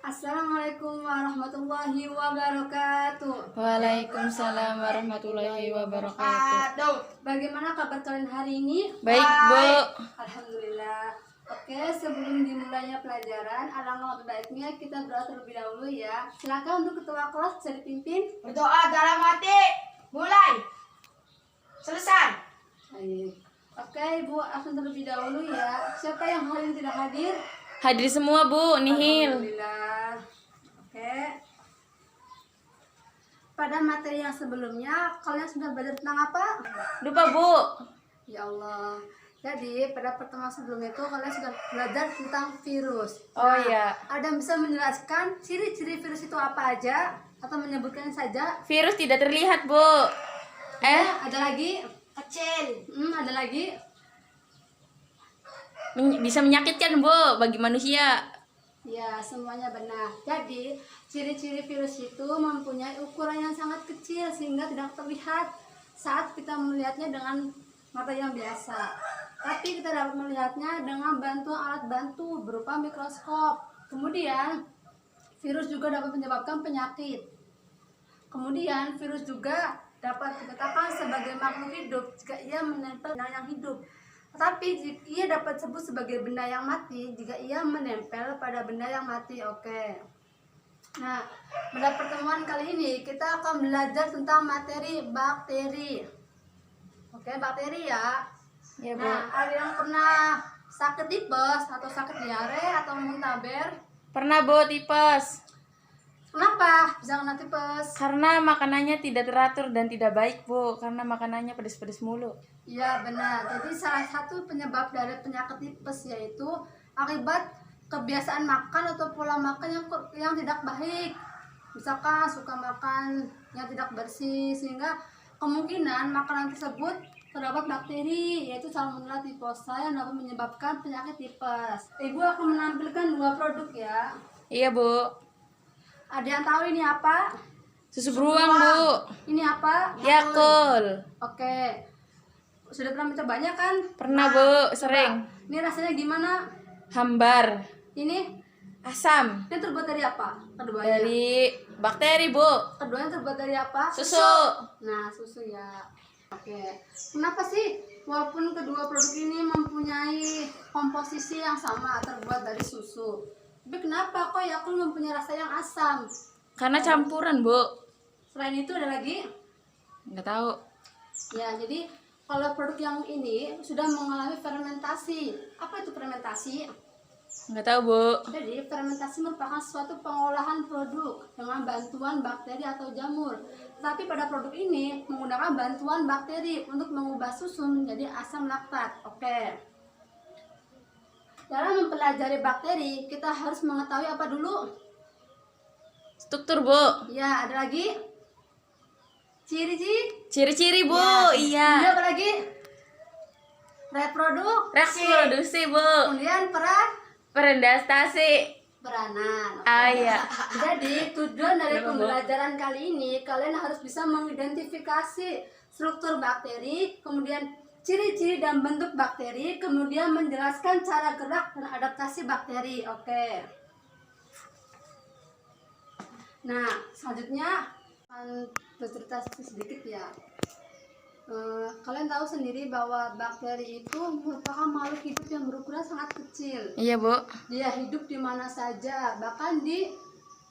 Assalamualaikum warahmatullahi wabarakatuh. Waalaikumsalam warahmatullahi wabarakatuh. Bagaimana kabar kalian hari ini? Baik, Bu. Alhamdulillah. Oke, sebelum dimulainya pelajaran, alangkah lebih baiknya kita berdoa terlebih dahulu ya. Silakan untuk ketua kelas bisa dipimpin. Berdoa dalam hati. Mulai. Selesai. Baik. Oke, Ibu akan terlebih dahulu ya. Siapa yang hari ini tidak hadir? Hadir semua, Bu. Nihil. Alhamdulillah. Oke. Pada materi yang sebelumnya, kalian sudah belajar tentang apa? Lupa, Bu. Ya Allah. Jadi pada pertemuan sebelumnya itu kalian sudah belajar tentang virus. Oh, iya. Ada yang bisa menjelaskan ciri-ciri virus itu apa aja atau menyebutkan saja? Virus tidak terlihat, Bu. Ada lagi? Kecil. Ada lagi? Bisa menyakitkan, Bu, bagi manusia. Ya, semuanya benar. Jadi, ciri-ciri virus itu mempunyai ukuran yang sangat kecil sehingga tidak terlihat saat kita melihatnya dengan mata yang biasa. Tapi kita dapat melihatnya dengan bantuan alat bantu berupa mikroskop. Kemudian, virus juga dapat menyebabkan penyakit. Kemudian, virus juga dapat dikatakan sebagai makhluk hidup jika ia menempel benda yang hidup. Tetapi ia dapat disebut sebagai benda yang mati jika ia menempel pada benda yang mati. Oke. Nah, pada pertemuan kali ini kita akan belajar tentang materi bakteri. Oke, bakteri ya. Ya, Bu. Nah, ada yang pernah sakit tipes atau sakit diare atau muntaber? Pernah, Bu, tipes. Kenapa bisa kena tipes? Karena makanannya tidak teratur dan tidak baik, Bu. Karena makanannya pedas-pedas mulu. Iya benar. Jadi salah satu penyebab dari penyakit tipes yaitu akibat kebiasaan makan atau pola makan yang tidak baik. Misalkan suka makan yang tidak bersih sehingga kemungkinan makanan tersebut terdapat bakteri yaitu Salmonella typhosa yang dapat menyebabkan penyakit tipes. Ibu akan menampilkan dua produk ya. Iya, Bu. Ada yang tahu ini apa? Susu beruang, Bu. Ini apa? Yakult. Oke. Sudah pernah mencobanya kan? Pernah, Bu. Sering. Ini rasanya gimana? Hambar. Ini Asam. terbuat dari apa? Keduanya. Dari bakteri, Bu. Keduanya terbuat dari apa? Susu. Nah, susu ya. Oke. Kenapa sih walaupun kedua produk ini mempunyai komposisi yang sama terbuat dari susu, tapi kenapa kok Yakult mempunyai rasa yang asam? Karena campuran, Bu. Selain itu ada lagi? Nggak tahu. Ya, jadi kalau produk yang ini sudah mengalami fermentasi. Apa itu fermentasi? Nggak tahu, Bu. Jadi, fermentasi merupakan suatu pengolahan produk dengan bantuan bakteri atau jamur. Tapi pada produk ini menggunakan bantuan bakteri untuk mengubah susu menjadi asam laktat. Oke. Dalam mempelajari bakteri, kita harus mengetahui apa dulu? Struktur, Bu. Ya, ada lagi? Ciri-ciri? Ciri-ciri, Bu. Iya. Kemudian apa lagi? Reproduksi, Bu. Kemudian Perendastasi. peranan. Iya. Jadi tujuan dari pembelajaran kali ini kalian harus bisa mengidentifikasi struktur bakteri, kemudian ciri-ciri dan bentuk bakteri, kemudian menjelaskan cara gerak dan adaptasi bakteri. Oke. Nah, selanjutnya akan bercerita sedikit ya. Kalian tahu sendiri bahwa bakteri itu merupakan makhluk hidup yang berukuran sangat kecil. Iya, Bu. Dia hidup di mana saja, bahkan di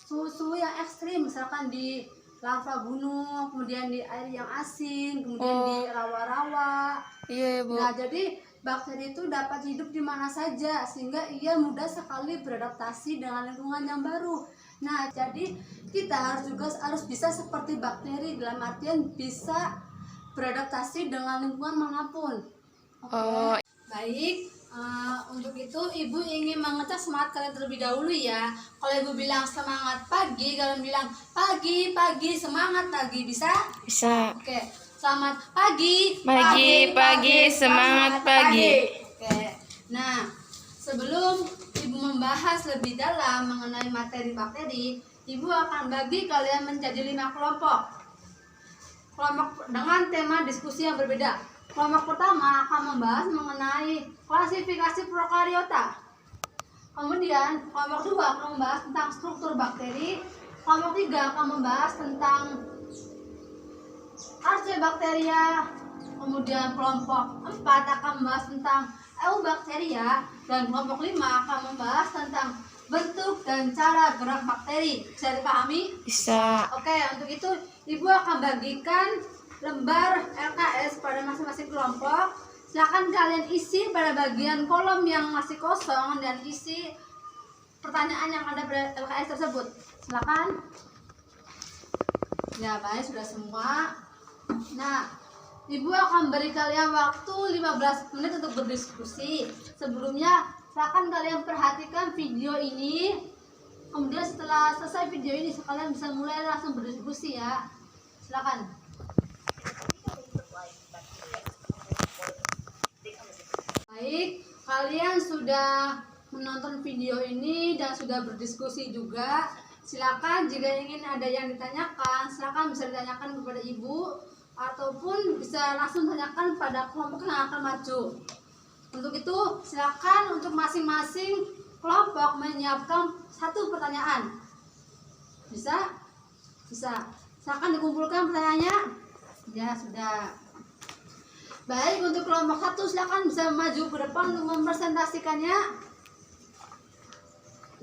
suhu yang ekstrim, misalkan di lava gunung, kemudian di air yang asin, kemudian di rawa-rawa. Iya, Bu. Nah, jadi bakteri itu dapat hidup di mana saja sehingga ia mudah sekali beradaptasi dengan lingkungan yang baru. Nah, jadi kita harus bisa seperti bakteri dalam artian bisa beradaptasi dengan lingkungan manapun. Oke. Oh. Baik, untuk itu Ibu ingin mengecas semangat kalian terlebih dahulu ya. Kalau Ibu bilang semangat pagi, kalian bilang pagi semangat pagi, bisa? Bisa. Oke, selamat pagi. Pagi, semangat pagi. Oke, nah sebelum Ibu membahas lebih dalam mengenai materi bakteri, Ibu akan bagi kalian menjadi 5 kelompok. Kelompok dengan tema diskusi yang berbeda. Kelompok pertama akan membahas mengenai klasifikasi prokariota. Kemudian kelompok 2 akan membahas tentang struktur bakteri. Kelompok 3 akan membahas tentang Archaebacteria. Kemudian kelompok 4 akan membahas tentang Eubacteria, dan kelompok 5 akan membahas tentang bentuk dan cara gerak bakteri. Bisa dipahami? Bisa. Oke, untuk itu Ibu akan bagikan lembar LKS pada masing-masing kelompok. Silakan kalian isi pada bagian kolom yang masih kosong dan isi pertanyaan yang ada pada LKS tersebut. Silakan. Ya, baik, sudah semua. Nah, Ibu akan beri kalian waktu 15 menit untuk berdiskusi. Sebelumnya, silakan kalian perhatikan video ini. Kemudian setelah selesai video ini, kalian bisa mulai langsung berdiskusi ya. Silakan. Baik, kalian sudah menonton video ini dan sudah berdiskusi juga. Silakan jika ingin ada yang ditanyakan, silakan bisa ditanyakan kepada Ibu, ataupun bisa langsung tanyakan pada kelompok yang akan maju. Untuk itu, silakan untuk masing-masing kelompok menyiapkan satu pertanyaan. Bisa? Bisa. Silakan dikumpulkan pertanyaannya. Ya, sudah. Baik, untuk kelompok 1 silakan bisa maju ke depan untuk mempresentasikannya.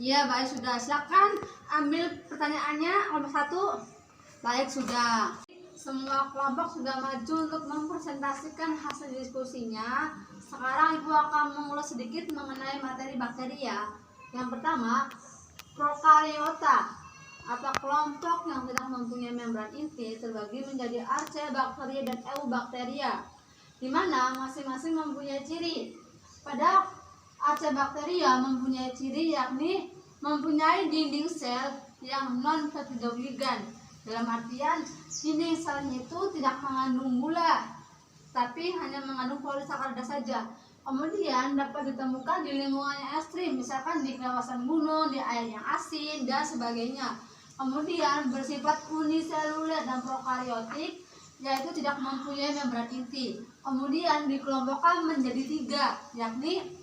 Iya, baik, sudah. Silakan ambil pertanyaannya kelompok 1. Baik, sudah. Semua kelompok sudah maju untuk mempresentasikan hasil diskusinya. Sekarang Ibu akan mengulas sedikit mengenai materi bakteri ya. Yang pertama, prokariota atau kelompok yang tidak mempunyai membran inti terbagi menjadi Archaebacteria dan Eubacteria, di mana masing-masing mempunyai ciri. Pada Archaebacteria mempunyai ciri yakni mempunyai dinding sel yang non-peptidoglican. Dalam artian dinding selnya itu tidak mengandung gula, tapi hanya mengandung polisakarida saja. Kemudian dapat ditemukan di lingkungan yang ekstrim, misalkan di kawasan gunung, di air yang asin, dan sebagainya. Kemudian bersifat uniseluler dan prokariotik, yaitu tidak mempunyai membran inti. Kemudian dikelompokkan menjadi 3, yakni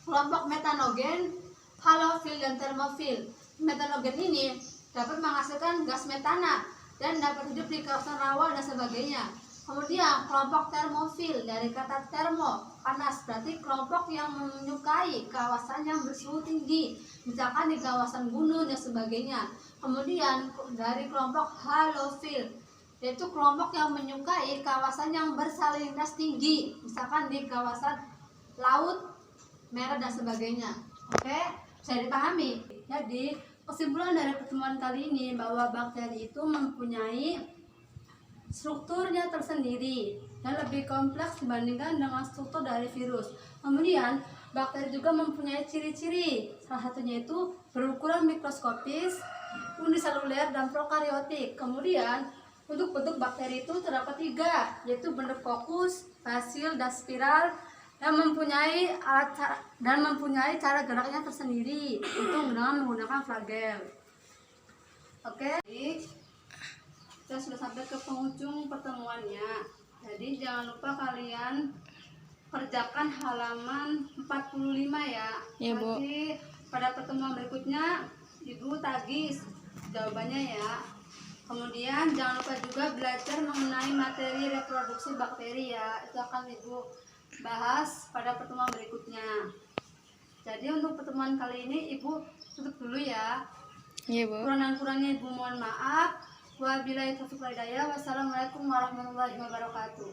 kelompok metanogen, halofil, dan termofil. Metanogen ini dapat menghasilkan gas metana dan dapat hidup di kawasan rawa dan sebagainya. Kemudian kelompok termofil, dari kata termo, panas, berarti kelompok yang menyukai kawasan yang bersuhu tinggi, misalkan di kawasan gunung dan sebagainya. Kemudian dari kelompok halofil, yaitu kelompok yang menyukai kawasan yang bersalinitas tinggi, misalkan di kawasan laut, merah, dan sebagainya. Oke, bisa dipahami? Jadi kesimpulan dari pertemuan kali ini bahwa bakteri itu mempunyai strukturnya tersendiri dan lebih kompleks dibandingkan dengan struktur dari virus. Kemudian bakteri juga mempunyai ciri-ciri, salah satunya itu berukuran mikroskopis, uniseluler, dan prokariotik. Kemudian untuk bentuk bakteri itu terdapat 3, yaitu bentuk kokus, basil, dan spiral, dan mempunyai cara geraknya tersendiri itu dengan menggunakan flagel. Oke, kita sudah sampai ke penghujung pertemuannya. Jadi jangan lupa kalian kerjakan halaman 45 ya. Iya, Bu. Nanti pada pertemuan berikutnya Ibu tagih jawabannya ya. Kemudian jangan lupa juga belajar mengenai materi reproduksi bakteri ya. Itu akan Ibu bahas pada pertemuan berikutnya. Jadi untuk pertemuan kali ini Ibu tutup dulu ya. Iya, Bu. Kurang dan kurangnya Ibu mohon maaf. Wabillahi taufiq wal hidayah. Wassalamualaikum warahmatullahi wabarakatuh.